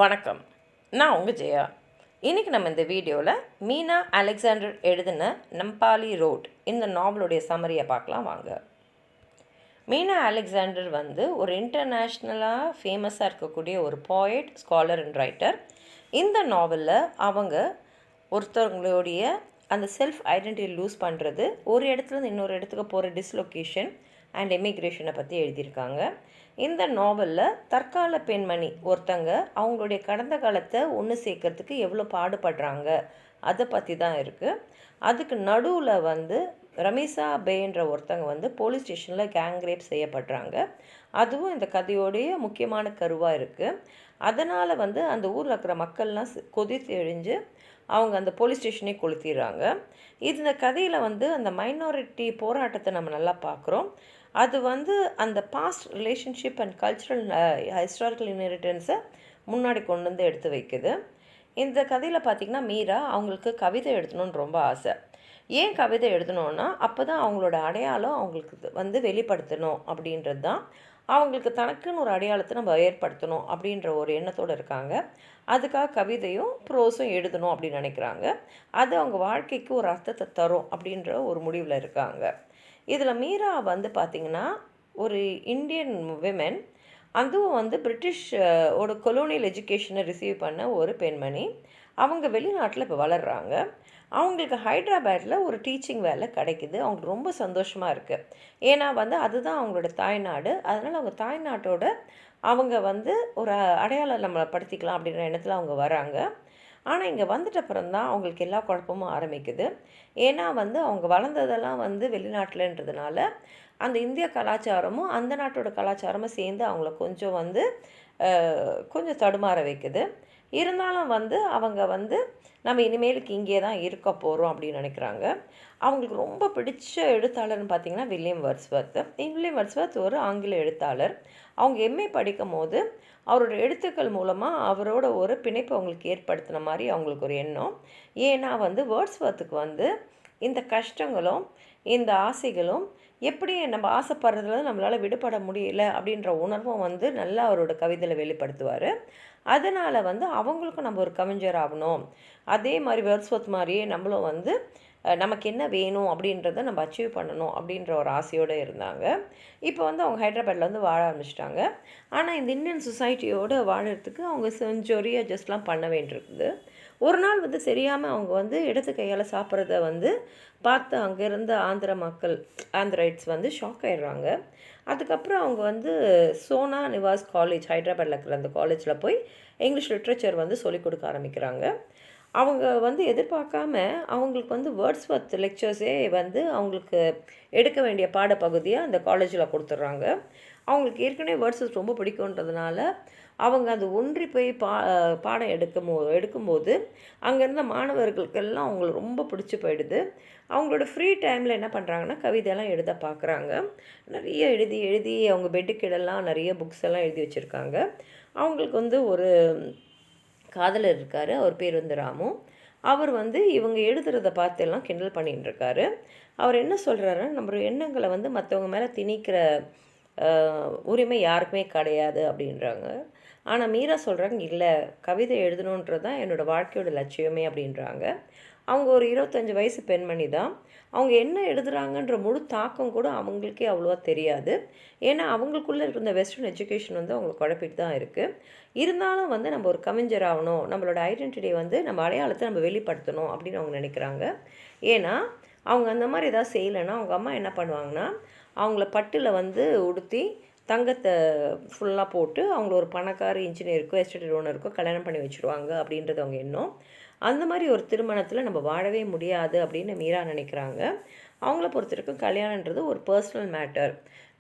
வணக்கம். நான் உங்கள் ஜெயா. இன்றைக்கி நம்ம இந்த வீடியோவில் மீனா அலெக்சாண்டர் எழுதின நம்பாலி ரோட் இந்த நாவலுடைய சம்மரியை பார்க்கலாம் வாங்க. மீனா அலெக்சாண்டர் ஒரு இன்டர்நேஷ்னலாக ஃபேமஸாக இருக்கக்கூடிய ஒரு போயட், ஸ்காலர் அண்ட் ரைட்டர். இந்த நாவலில் அவங்க ஒருத்தவங்களுடைய அந்த செல்ஃப் ஐடென்டிட்டி லூஸ் பண்ணுறது, ஒரு இடத்துலேருந்து இன்னொரு இடத்துக்கு போகிற டிஸ்லொகேஷன் அண்ட் எமிக்ரேஷனை பற்றி எழுதியிருக்காங்க. இந்த நாவலில் தற்கால பெண்மணி ஒருத்தங்க அவங்களுடைய கடந்த காலத்தை ஒன்று சேர்க்கறதுக்கு எவ்வளோ பாடுபடுறாங்க அதை பற்றி தான் இருக்குது. அதுக்கு நடுவில் ரமீசா பேன்ற ஒருத்தங்க போலீஸ் ஸ்டேஷனில் கேங் ரேப் செய்யப்படுறாங்க. அதுவும் இந்த கதையோடைய முக்கியமான கருவாக இருக்குது. அதனால் அந்த ஊரில் இருக்கிற மக்கள்லாம் கொதித்து எழிஞ்சு அவங்க அந்த போலீஸ் ஸ்டேஷனே கொளுத்திடுறாங்க. இந்த கதையில் அந்த மைனாரிட்டி போராட்டத்தை நம்ம நல்லா பார்க்குறோம். அது அந்த past relationship and cultural historical இன்ஹெரிட்டன்ஸை முன்னாடி கொண்டு வந்து எடுத்து வைக்குது. இந்த கதையில் பார்த்திங்கன்னா மீரா அவங்களுக்கு கவிதை எழுதணுன்னு ரொம்ப ஆசை. ஏன் கவிதை எழுதணுன்னா அப்போ தான் அவங்களோட அடையாளம் அவங்களுக்கு வெளிப்படுத்தணும் அப்படின்றது தான். அவங்களுக்கு தனக்குன்னு ஒரு அடையாளத்தை நம்ம ஏற்படுத்தணும் அப்படின்ற ஒரு எண்ணத்தோடு இருக்காங்க. அதுக்காக கவிதையும் ப்ரோஸும் எழுதணும் அப்படின்னு நினைக்கிறாங்க. அது அவங்க வாழ்க்கைக்கு ஒரு அர்த்தத்தை தரும் அப்படின்ற ஒரு முடிவில் இருக்காங்க. இதில் மீரா பார்த்திங்கன்னா ஒரு இந்தியன் விமென், அதுவும் பிரிட்டிஷ் ஒரு கொலோனியல் எஜுகேஷனை ரிசீவ் பண்ண ஒரு பெண்மணி. அவங்க வெளிநாட்டில் இப்போ வளர்கிறாங்க. அவங்களுக்கு ஹைதராபாத்தில் ஒரு டீச்சிங் வேலை கிடைக்குது. அவங்களுக்கு ரொம்ப சந்தோஷமாக இருக்குது. ஏன்னா அதுதான் அவங்களோட தாய்நாடு. அதனால் அவங்க தாய்நாட்டோட அவங்க ஒரு அடையாளம் நம்மளை படுத்திக்கலாம் அப்படின்ற எண்ணத்தில் அவங்க வராங்க. ஆனால் இங்கே வந்துட்ட அப்புறம்தான் அவங்களுக்கு எல்லா குழப்பமும் ஆரம்பிக்குது. ஏன்னா அவங்க வளர்ந்ததெல்லாம் வெளிநாட்டில்ன்றதுனால அந்த இந்திய கலாச்சாரமும் அந்த நாட்டோட கலாச்சாரமும் சேர்ந்து அவங்கள கொஞ்சம் தடுமாற வைக்குது. இருந்தாலும் அவங்க நம்ம இனிமேலுக்கு இங்கே தான் இருக்க போகிறோம் அப்படின்னு நினைக்கிறாங்க. அவங்களுக்கு ரொம்ப பிடிச்ச எழுத்தாளர்னு பார்த்திங்கன்னா வில்லியம் வேர்ட்ஸ்வர்த். வில்லியம் வேர்ட்ஸ்வர்த் ஒரு ஆங்கில எழுத்தாளர். அவங்க எம்ஏ படிக்கும் போது அவரோட எழுத்துக்கள் மூலமாக அவரோட ஒரு பிணைப்பு அவங்களுக்கு ஏற்படுத்தின மாதிரி அவங்களுக்கு ஒரு எண்ணம். ஏன்னா வேர்ட்ஸ்வர்த்துக்கு இந்த கஷ்டங்களும் இந்த ஆசைகளும் எப்படி நம்ம ஆசைப்படுறதுல நம்மளால் விடுபட முடியல அப்படின்ற உணர்வும் நல்லா அவரோட கவிதையில் வெளிப்படுத்துவார். அதனால் அவங்களுக்கும் நம்ம ஒரு கவிஞர் ஆகணும், அதே மாதிரி வேர்ட்ஸ்வர்த் மாதிரியே நம்மளும் நமக்கு என்ன வேணும் அப்படின்றத நம்ம அச்சீவ் பண்ணணும் அப்படின்ற ஒரு ஆசையோடு இருந்தாங்க. இப்போ அவங்க ஹைதராபாத்தில் வாழ ஆரம்பிச்சிட்டாங்க. ஆனால் இந்த இந்தியன் சொசைட்டியோடு வாழறதுக்கு அவங்க செஞ்சோரி அட்ஜஸ்ட்லாம் பண்ண வேண்டியிருக்குது. ஒரு நாள் தெரியாமல் அவங்க இடத்து கையால் சாப்பிட்றத பார்த்து அங்கே இருந்த ஆந்திர மக்கள், ஆந்திரைட்ஸ் ஷாக் ஆகிடுறாங்க. அதுக்கப்புறம் அவங்க சோனா நிவாஸ் காலேஜ், ஹைதராபாத்தில் இருக்கிற அந்த காலேஜில் போய் இங்கிலீஷ் லிட்ரேச்சர் சொல்லிக் கொடுக்க ஆரம்பிக்கிறாங்க. அவங்க எதிர்பார்க்காம அவங்களுக்கு வேர்ட்ஸ்வர்த் லெக்சர்ஸே அவங்களுக்கு எடுக்க வேண்டிய பாடப்பகுதியாக அந்த காலேஜில் கொடுத்துட்றாங்க. அவங்களுக்கு ஏற்கனவே வேர்ட்ஸ்வர்த் ரொம்ப பிடிக்குன்றதுனால அவங்க அது ஒன்றி போய் பாடம் எடுக்கும்போது அங்கே இருந்த மாணவர்களுக்கெல்லாம் அவங்களுக்கு ரொம்ப பிடிச்சி போயிடுது. அவங்களோட ஃப்ரீ டைமில் என்ன பண்ணுறாங்கன்னா கவிதையெல்லாம் எழுத பார்க்குறாங்க. நிறைய எழுதி அவங்க பெட்டுக்கிடலாம் நிறைய புக்ஸ் எல்லாம் எழுதி வச்சுருக்காங்க. அவங்களுக்கு ஒரு காதலர் இருக்கார். அவர் பேர் ராமு. அவர் இவங்க எழுதுறதை பார்த்து எல்லாம் கிண்டல் பண்ணிகிட்டு இருக்காரு. அவர் என்ன சொல்கிறாருன்னா, நம்ம எண்ணங்களை மற்றவங்க மேலே திணிக்கிற உரிமை யாருக்குமே கிடையாது அப்படின்றாங்க. ஆனால் மீரா சொல்கிறாங்க, இல்லை, கவிதை எழுதணுன்றது தான் என்னோடய வாழ்க்கையோட லட்சியமே அப்படின்றாங்க. அவங்க ஒரு 25 வயசு பெண்மணி தான். அவங்க என்ன எழுதுகிறாங்கன்ற முழு தாக்கம் கூட அவங்களுக்கே அவ்வளோவா தெரியாது. ஏன்னா அவங்களுக்குள்ளே இருக்கிற வெஸ்டர்ன் எஜுகேஷன் அவங்களுக்கு குழப்பிட்டு தான் இருக்குது. இருந்தாலும் நம்ம ஒரு கவிஞர் ஆகணும், நம்மளோட ஐடென்டிட்டி நம்ம அடையாளத்தை நம்ம வெளிப்படுத்தணும் அப்படின்னு அவங்க நினைக்கிறாங்க. ஏன்னா அவங்க அந்த மாதிரி ஏதாவது செய்யலைன்னா அவங்க அம்மா என்ன பண்ணுவாங்கன்னா, அவங்கள பட்டில் உடுத்தி தங்கத்தை ஃபுல்லாக போட்டு அவங்கள ஒரு பணக்கார இன்ஜினியருக்கோ எஸ்டேட் ஓனருக்கோ கல்யாணம் பண்ணி வச்சுருவாங்க அப்படின்றது அவங்க எண்ணம். அந்த மாதிரி ஒரு திருமணத்தில் நம்ம வாழவே முடியாது அப்படின்னு மீரா நினைக்கிறாங்க. அவங்கள பொறுத்த வரைக்கும் கல்யாணன்றது ஒரு பர்சனல் மேட்டர்.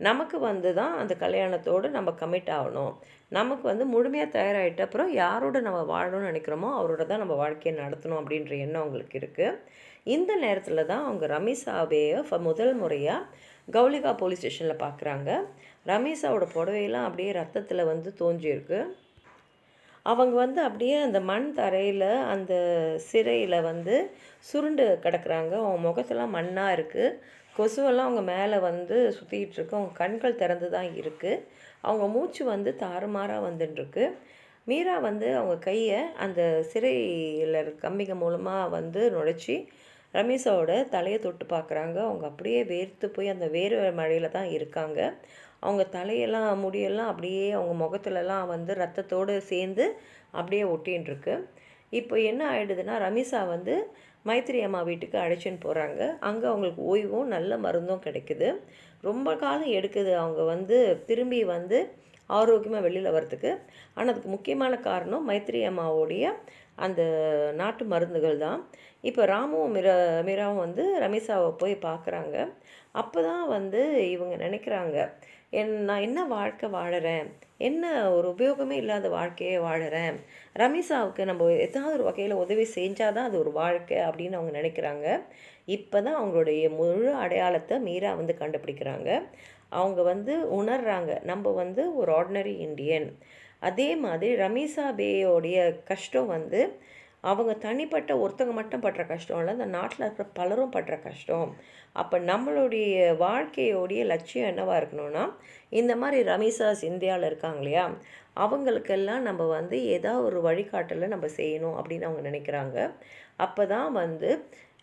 நமக்கு தான் அந்த கல்யாணத்தோடு நம்ம கமிட் ஆகணும். நமக்கு முழுமையாக தயாராகிட்ட அப்புறம் யாரோட நம்ம வாழணும்னு நினைக்கிறோமோ அவரோட தான் நம்ம வாழ்க்கையை நடத்தணும் அப்படின்ற எண்ணம் அவங்களுக்கு இருக்குது. இந்த நேரத்தில் தான் அவங்க ரமீசாவையை முதல் முறையாக கௌலிகா போலீஸ் ஸ்டேஷனில் பார்க்குறாங்க. ரமீசாவோட புடவையெல்லாம் அப்படியே ரத்தத்தில் தோஞ்சிருக்கு. அவங்க அப்படியே அந்த மண் தரையில் அந்த சிறையில் சுருண்டு கிடக்குறாங்க. அவங்க முகத்தெல்லாம் மண்ணாக இருக்குது. கொசுவெல்லாம் அவங்க மேலே சுற்றிக்கிட்டு இருக்கு. அவங்க கண்கள் திறந்து தான் இருக்குது. அவங்க மூச்சு தாறுமாறாக வந்துட்டுருக்கு. மீரா வந்து அவங்க கையை அந்த சிறையில் கம்பிங்க மூலமாக வந்து நுழைச்சி ரமேஷாவோட தலையை தொட்டு பார்க்குறாங்க. அவங்க அப்படியே வேர்த்து போய் அந்த வேர்வை மழையில் தான் இருக்காங்க. அவங்க தலையெல்லாம் முடியெல்லாம் அப்படியே அவங்க முகத்துலலாம் வந்து ரத்தத்தோடு சேர்ந்து அப்படியே ஒட்டின்னு இருக்கு. இப்போ என்ன ஆகிடுதுன்னா, ரமீஷா வந்து மைத்திரி அம்மா வீட்டுக்கு அழைச்சின்னு போகிறாங்க. அங்கே அவங்களுக்கு ஓய்வும் நல்ல மருந்தும் கிடைக்குது. ரொம்ப காலம் எடுக்குது அவங்க வந்து திரும்பி வந்து ஆரோக்கியமாக வெளியில் வரத்துக்கு. ஆனால் அதுக்கு முக்கியமான காரணம் மைத்திரி அம்மாவோடைய அந்த நாட்டு மருந்துகள் தான். இப்போ ராமும் மீராவும் வந்து ரமேஷாவை போய் பார்க்குறாங்க. அப்போ தான் வந்து இவங்க நினைக்கிறாங்க, நான் என்ன வாழ்க்கை வாழறேன், என்ன ஒரு உபயோகமே இல்லாத வாழ்க்கையே வாழறேன், ரமேஷாவுக்கு நம்ம ஏதாவது ஒரு வகையில் உதவி செஞ்சால் தான் அது ஒரு வாழ்க்கை அப்படின்னு அவங்க நினைக்கிறாங்க. இப்போ தான் அவங்களுடைய முழு அடையாளத்தை மீரா வந்து கண்டுபிடிக்கிறாங்க. அவங்க வந்து உணர்றாங்க, நம்ம வந்து ஒரு ஆர்டினரி இண்டியன். அதே மாதிரி ரமீஷா பேயோடைய கஷ்டம் வந்து அவங்க தனிப்பட்ட ஒருத்தவங்க மட்டும் படுற கஷ்டம் இல்லை, இந்த நாட்டில் இருக்கிற பலரும் படுற கஷ்டம். அப்போ நம்மளுடைய வாழ்க்கையோடைய லட்சியம் என்னவாக இருக்கணும்னா, இந்த மாதிரி ரமீஷாஸ் இந்தியாவில் இருக்காங்க இல்லையா, அவங்களுக்கெல்லாம் நம்ம வந்து ஏதாவது ஒரு வழிகாட்டலை நம்ம செய்யணும் அப்படின்னு அவங்க நினைக்கிறாங்க. அப்போ தான் வந்து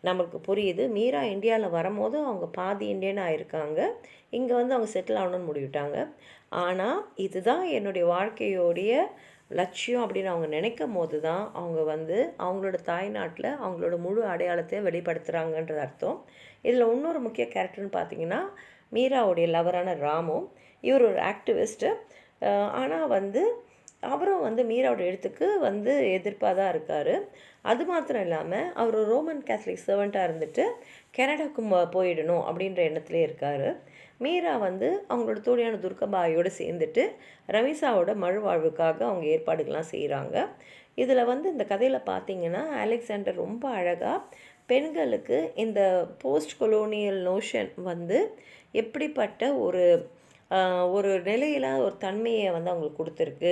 நம்மளுக்கு புரியுது, மீரா இந்தியாவில் வரும்போது அவங்க பாதி இந்தியன் ஆகிருக்காங்க, இங்கே வந்து அவங்க செட்டில் ஆகணும்னு முடிவிட்டாங்க. ஆனால் இதுதான் என்னுடைய வாழ்க்கையோடைய லட்சியம் அப்படின்னு அவங்க நினைக்கும் போது தான் அவங்க வந்து அவங்களோட தாய்நாட்டில் அவங்களோட முழு அடையாளத்தை வெளிப்படுத்துகிறாங்கன்றது அர்த்தம். இதில் இன்னொரு முக்கிய கேரக்டர்னு பார்த்தீங்கன்னா, மீராவுடைய லவரான ராமு. இவர் ஒரு ஆக்டிவிஸ்ட்டு. ஆனால் வந்து அவரும் வந்து மீராவோட எழுத்துக்கு வந்து எதிர்ப்பாக தான் இருக்கார். அது மாத்திரம் இல்லாமல் அவர் ரோமன் கேத்தலிக் சர்வெண்ட்டாக இருந்துட்டு கனடாவுக்கு போயிடணும் அப்படின்ற எண்ணத்திலே இருக்கார். மீரா வந்து அவங்களோட தோழியான துர்காபாயோடு சேர்ந்துட்டு ரமீஷாவோட மறுவாழ்வுக்காக அவங்க ஏற்பாடுகள்லாம் செய்கிறாங்க. இதில் வந்து இந்த கதையில் பார்த்திங்கன்னா, அலெக்சாண்டர் ரொம்ப அழகாக பெண்களுக்கு இந்த போஸ்ட் கொலோனியல் நோஷன் வந்து எப்படிப்பட்ட ஒரு நிலையில் ஒரு தன்மையை வந்து அவங்களுக்கு கொடுத்துருக்கு.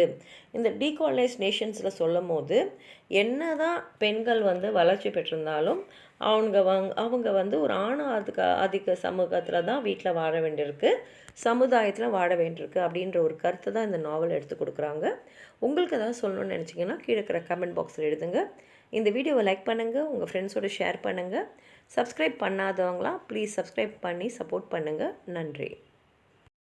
இந்த டீகாலனைஸ் நேஷன்ஸில் சொல்லும் போது என்ன தான் பெண்கள் வந்து வளர்ச்சி பெற்றிருந்தாலும் அவங்க வந்து ஒரு ஆதிக்க சமூகத்தில் தான் வீட்டில் வாழ வேண்டியிருக்கு, சமுதாயத்தில் வாழ வேண்டியிருக்கு அப்படின்ற ஒரு கருத்தை தான் இந்த நாவல் எடுத்து கொடுக்குறாங்க. உங்களுக்கு ஏதாவது சொல்லணும்னு நினச்சிங்கன்னா கீழே இருக்கிற கமெண்ட் பாக்ஸில் எழுதுங்க. இந்த வீடியோவை லைக் பண்ணுங்கள், உங்கள் ஃப்ரெண்ட்ஸோடு ஷேர் பண்ணுங்கள். சப்ஸ்கிரைப் பண்ணாதவங்களாம் ப்ளீஸ் சப்ஸ்கிரைப் பண்ணி சப்போர்ட் பண்ணுங்கள். நன்றி.